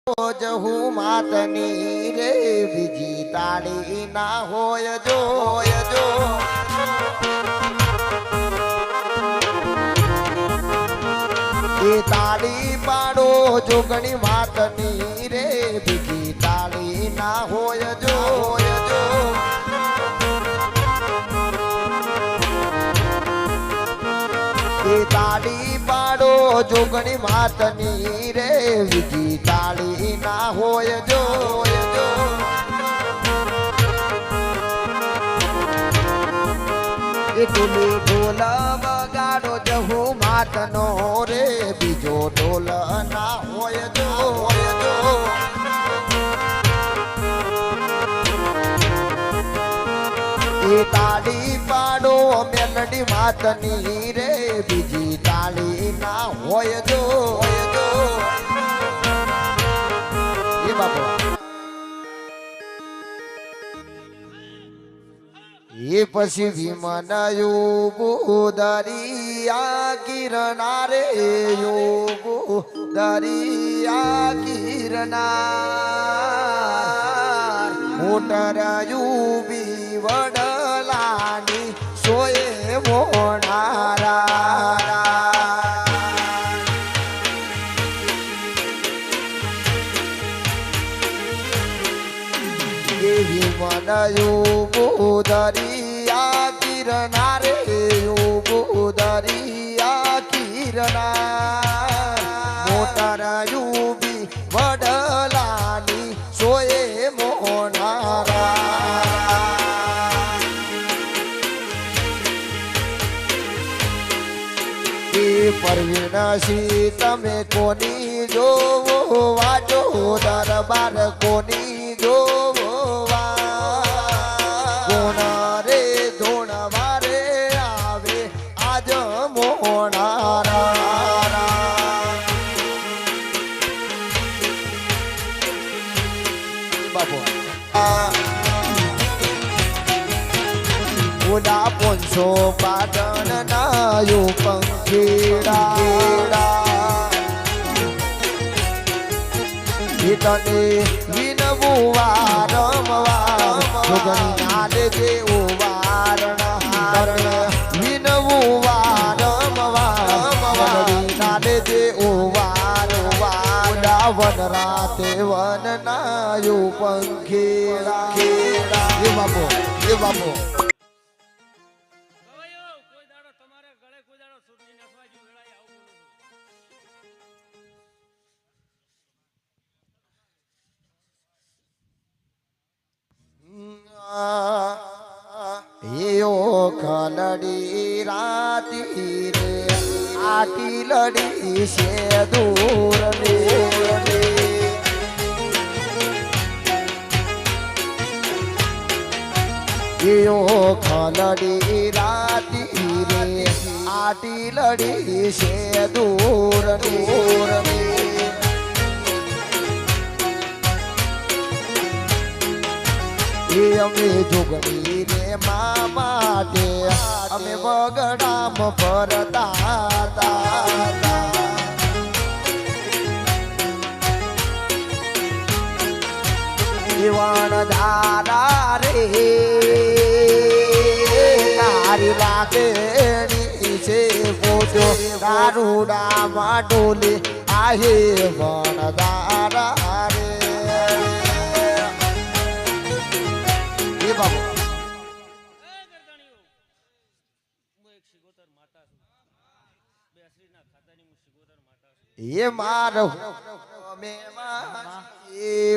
જહુ માતની રે બીજી તાળી ના હોય જો એ તાળી પાડો જોગણી માતની રે બીજી તાળી ના હોય જો એ તાળી પાડો જોગણી માતની રે બીજી તાળી ના હોય જો એ ટોલી ઢોલ બગાડો જહુ માતનો રે બીજો ઢોલ ના હોય જો એ તાળી પાડો મેલડી માતની રે બીજી તાળી ના હોય જો એ બાપા એ પછી વિમનયું દરિયા કિરણા રે યોગો દરિયા કિરણા મોટરાયું બી વડલાની સોએ મોણારા વિમનયું દરિયા કિરણા રે યોગો દરિયા કિરણા મોટરાયું બી વડલાની સોએ મોણારા પરવીણસી તમે કોની જોવો વાજો દરબાર કોની જોવો કોણ રે ધોણવા રે આવે આજ મોણારા બાપુ ઉડા પોંસો પાટણ નાયો પંખેડા તને વિનવું વારંવાર જોગણી નાલે જેવો વારણ વિનવું વારંવાર નાલે જેવો વન રાતે વન નાયો પંખેડા એ બાપો એયો ખલડી રાતી રે આટી લડી છે દૂર રે એયો ખલડી રાતી રે આટી લડી છે દૂર રે અમે જોગણી રે મા માટે અમે બગડામ ફરતા જીવન ધારા રે તારી લાગણી છે પોતો દારૂડામાં ડોલે આહે વણ ધારા રે એ માર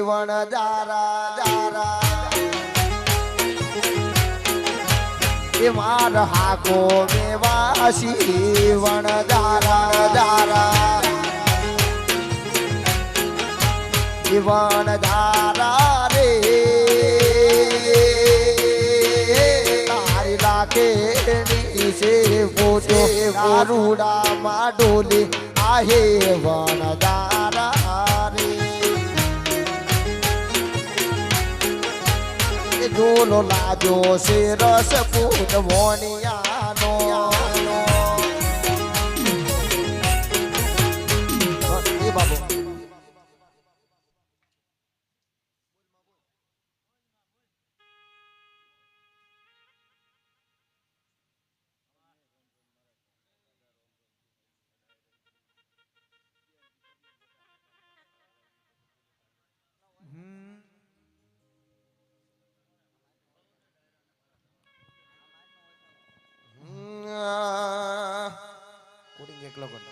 વણ જારા એ માર હાકો મેવાસી વણ જારા એ વણ જારા રે તારી લાખેની છે પોતો દારૂડામાં ડોલે આહે વણદારા રે ડોલો લાજો છે રસ પૂત મોનિયા